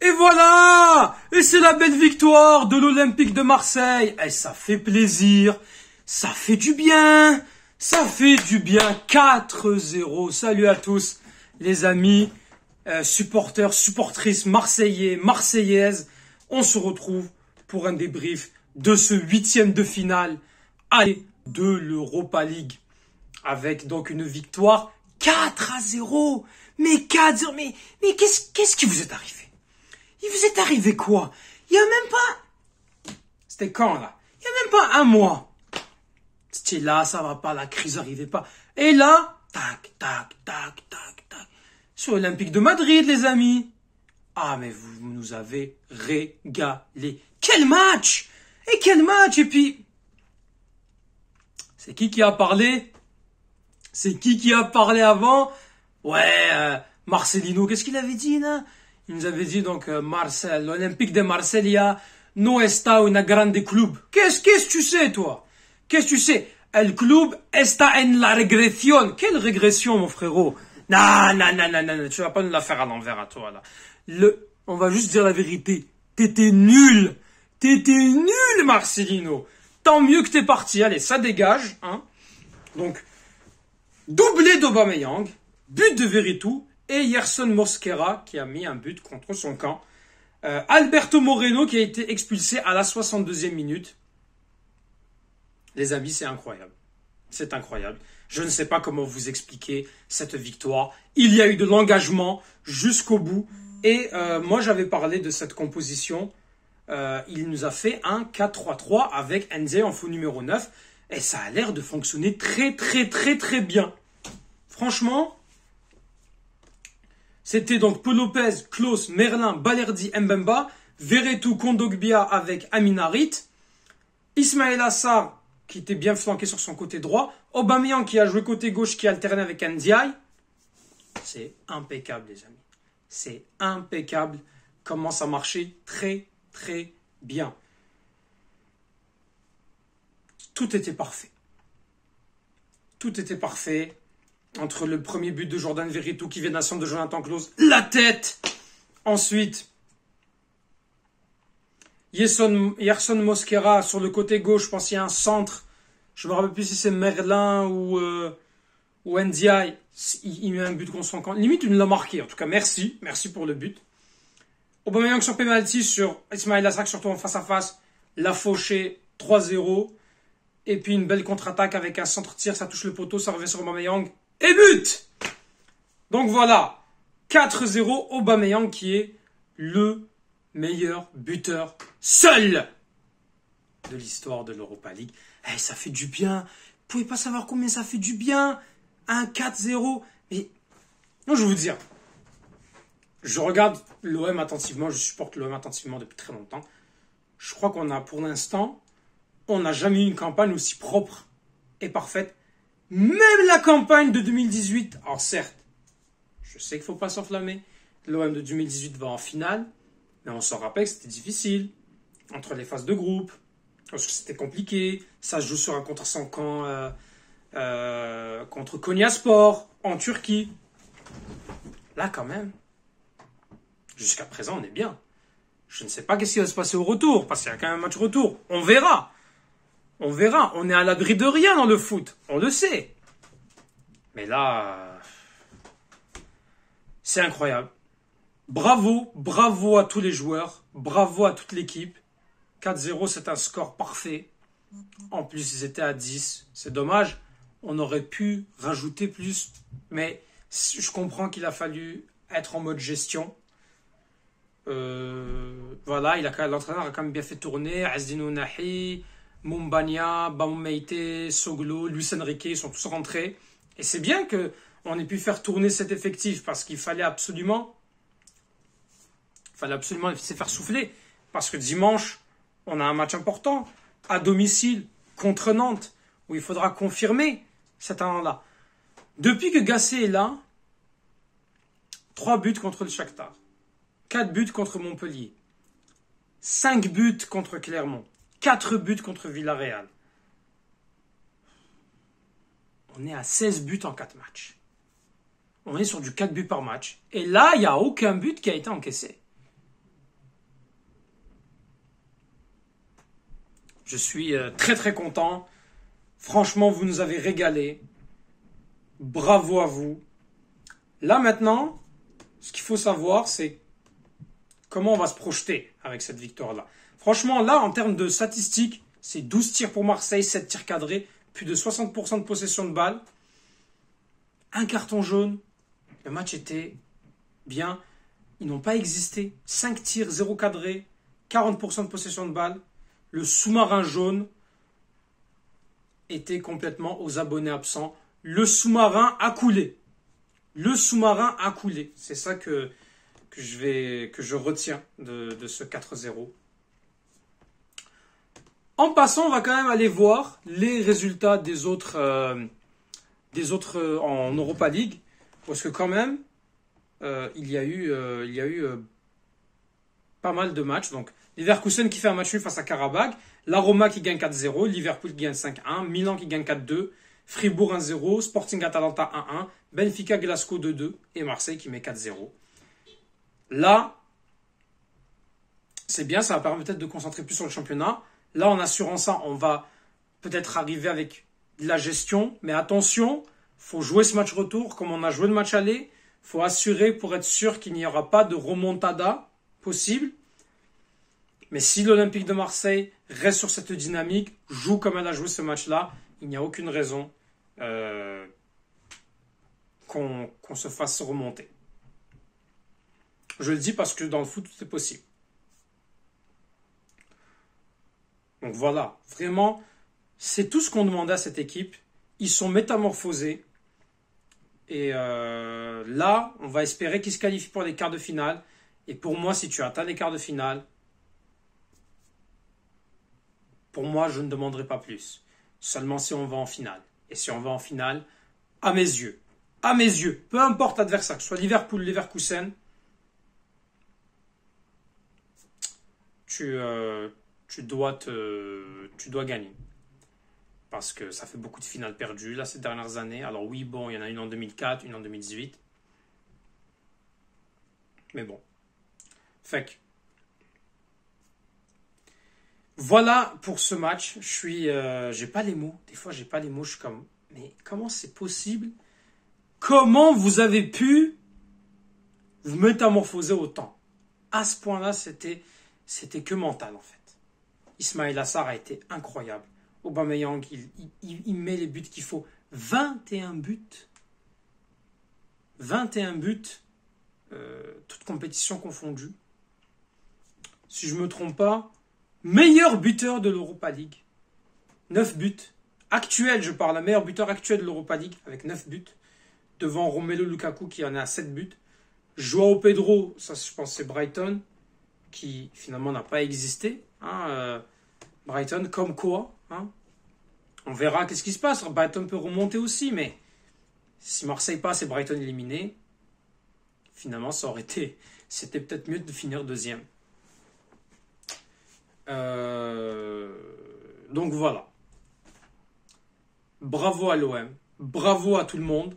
Et voilà! Et c'est la belle victoire de l'Olympique de Marseille. Et ça fait plaisir. Ça fait du bien. Ça fait du bien. 4-0. Salut à tous, les amis, supporters, supportrices, marseillais, marseillaises. On se retrouve pour un débrief de ce 8e de finale aller de l'Europa League. Avec donc une victoire 4-0. Mais 4-0. Mais qu'est-ce qui vous est arrivé? Il vous est arrivé quoi? Il y a même pas... C'était quand là? Il y a même pas un mois. C'était là, ça va pas, la crise n'arrivait pas. Et là, tac, tac, tac, tac, tac. Sur l'Olympique de Madrid, les amis. Ah, mais vous nous avez régalé. Quel match! Et quel match! Et puis, c'est qui a parlé? C'est qui a parlé avant? Ouais, Marcelino, qu'est-ce qu'il avait dit là? Il nous avait dit donc Marseille, l'Olympique de Marsella no está una grande club. Qu'est-ce que tu sais toi? Qu'est-ce que tu sais? El club está en la régression. Quelle régression mon frérot? Non, tu vas pas nous la faire à l'envers à toi là. On va juste dire la vérité. T'étais nul Marcelino. Tant mieux que t'es parti. Allez, ça dégage, hein. Donc doublé d'Aubameyang, but de Veretout. Et Yerson Mosquera qui a mis un but contre son camp. Alberto Moreno qui a été expulsé à la 62e minute. Les amis, c'est incroyable. C'est incroyable. Je ne sais pas comment vous expliquer cette victoire. Il y a eu de l'engagement jusqu'au bout. Et moi, j'avais parlé de cette composition. Il nous a fait un 4-3-3 avec Nzé en faux numéro 9. Et ça a l'air de fonctionner très bien. Franchement... C'était donc Paul Lopez, Klose, Merlin, Balerdi, Mbemba, Veretout, Kondogbia avec Amin Harit, Ismaël Assar qui était bien flanqué sur son côté droit, Aubameyang qui a joué côté gauche qui alternait avec Ndiaye. C'est impeccable les amis. C'est impeccable comment ça marchait très bien. Tout était parfait. Tout était parfait. Entre le premier but de Jordan Veretout qui vient d'un centre de Jonathan Klose, la tête. Ensuite, Yerson Mosquera sur le côté gauche, je pense qu'il y a un centre. Je me rappelle plus si c'est Merlin ou Ndiaye. Il met un but contre son camp. Limite, il nous l'a marqué. En tout cas, merci pour le but. Aubameyang sur penalty sur Ismaël Assar, surtout en face à face. La fauché 3-0. Et puis une belle contre-attaque avec un centre-tir, ça touche le poteau, ça revient sur Aubameyang. Et but! Donc voilà, 4-0, Aubameyang qui est le meilleur buteur seul de l'histoire de l'Europa League. Eh, ça fait du bien. Vous pouvez pas savoir combien ça fait du bien. Un 4-0. Mais, non, je vais vous dire. Je regarde l'OM attentivement, je supporte l'OM attentivement depuis très longtemps. Je crois qu'on a, pour l'instant, on n'a jamais eu une campagne aussi propre et parfaite. Même la campagne de 2018, alors certes, je sais qu'il ne faut pas s'enflammer, l'OM de 2018 va en finale, mais on s'en rappelle que c'était difficile, entre les phases de groupe, parce que c'était compliqué, ça se joue sur un contre son camp contre Konyaspor, en Turquie. Là quand même, jusqu'à présent on est bien. Je ne sais pas qu'est-ce qui va se passer au retour, parce qu'il y a quand même un match retour, on verra. On verra, on est à l'abri de rien dans le foot, on le sait. Mais là, c'est incroyable. Bravo à tous les joueurs, bravo à toute l'équipe. 4-0, c'est un score parfait. En plus, ils étaient à 10, c'est dommage. On aurait pu rajouter plus, mais je comprends qu'il a fallu être en mode gestion. Voilà, l'entraîneur a quand même bien fait tourner. Azdino Nahi, Mumbania, Baumeite, Soglo, Luis Enrique, ils sont tous rentrés. Et c'est bien qu'on ait pu faire tourner cet effectif parce qu'il fallait absolument laisser faire souffler. Parce que dimanche, on a un match important à domicile contre Nantes où il faudra confirmer cet talent-là. Depuis que Gasset est là, 3 buts contre le Shakhtar, 4 buts contre Montpellier, 5 buts contre Clermont, 4 buts contre Villarreal. On est à 16 buts en 4 matchs. On est sur du 4 buts par match. Et là, il n'y a aucun but qui a été encaissé. Je suis très très content. Franchement, vous nous avez régalé. Bravo à vous. Là maintenant, ce qu'il faut savoir, c'est comment on va se projeter avec cette victoire-là. Franchement, là, en termes de statistiques, c'est 12 tirs pour Marseille, 7 tirs cadrés, plus de 60% de possession de balle, un carton jaune. Le match était bien. Ils n'ont pas existé. 5 tirs, 0 cadré, 40% de possession de balle. Le sous-marin jaune était complètement aux abonnés absents. Le sous-marin a coulé. Le sous-marin a coulé. C'est ça que je retiens de ce 4-0. En passant, on va quand même aller voir les résultats des autres en Europa League. Parce que quand même, il y a eu pas mal de matchs. Donc, Leverkusen qui fait un match nul face à Karabakh. La Roma qui gagne 4-0. Liverpool qui gagne 5-1. Milan qui gagne 4-2. Fribourg 1-0. Sporting Atalanta 1-1. Benfica Glasgow 2-2. Et Marseille qui met 4-0. Là, c'est bien. Ça va permettre peut-être de concentrer plus sur le championnat. Là, en assurant ça, on va peut-être arriver avec de la gestion. Mais attention, faut jouer ce match retour comme on a joué le match aller. Faut assurer pour être sûr qu'il n'y aura pas de remontada possible. Mais si l'Olympique de Marseille reste sur cette dynamique, joue comme elle a joué ce match-là, il n'y a aucune raison qu'on se fasse remonter. Je le dis parce que dans le foot, tout est possible. Donc voilà, vraiment, c'est tout ce qu'on demandait à cette équipe. Ils sont métamorphosés. Et là, on va espérer qu'ils se qualifient pour les quarts de finale. Et pour moi, si tu atteins les quarts de finale, pour moi, je ne demanderai pas plus. Seulement si on va en finale. Et si on va en finale, à mes yeux, peu importe l'adversaire, que ce soit Liverpool, Leverkusen, tu dois gagner. Parce que ça fait beaucoup de finales perdues là ces dernières années. Alors oui, bon, il y en a une en 2004, une en 2018. Mais bon. Fait que voilà pour ce match. J'ai pas les mots. Des fois, j'ai pas les mots. Je suis comme, mais comment c'est possible? Comment vous avez pu vous métamorphoser autant? À ce point-là, c'était que mental en fait. Ismaïla Sarr a été incroyable. Aubameyang, il met les buts qu'il faut. 21 buts. 21 buts. Toutes compétitions confondues. Si je ne me trompe pas, meilleur buteur de l'Europa League. 9 buts. Actuel, je parle, meilleur buteur actuel de l'Europa League avec 9 buts. Devant Romelu Lukaku qui en a 7 buts. Joao Pedro, ça je pense c'est Brighton, qui finalement n'a pas existé. Brighton, comme quoi. On verra qu'est-ce qui se passe. Brighton peut remonter aussi, mais si Marseille passe et Brighton éliminé, finalement, c'était peut-être mieux de finir deuxième. Donc voilà. Bravo à l'OM. Bravo à tout le monde.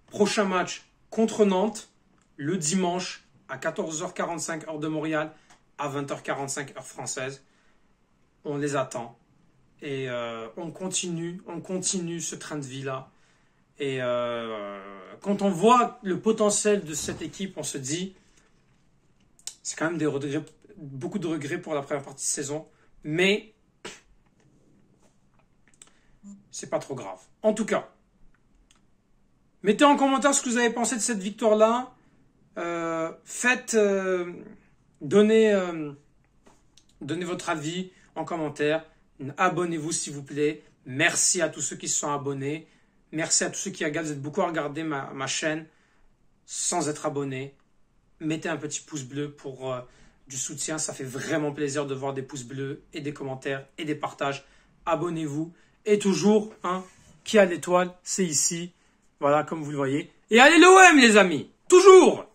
Prochain match contre Nantes, le dimanche à 14h45 heure de Montréal, à 20h45 heure française. On les attend. Et on continue ce train de vie-là. Et quand on voit le potentiel de cette équipe, on se dit, c'est quand même beaucoup de regrets pour la première partie de saison, mais c'est pas trop grave. En tout cas, mettez en commentaire ce que vous avez pensé de cette victoire-là. Donnez votre avis en commentaire. Abonnez-vous s'il vous plaît. Merci à tous ceux qui se sont abonnés. Merci à tous ceux qui regardent. Vous êtes beaucoup à regarder ma chaîne sans être abonnés. Mettez un petit pouce bleu pour du soutien. Ça fait vraiment plaisir de voir des pouces bleus et des commentaires et des partages. Abonnez-vous. Et toujours, qui a l'étoile, c'est ici. Voilà, comme vous le voyez. Et allez l'OM les amis. Toujours.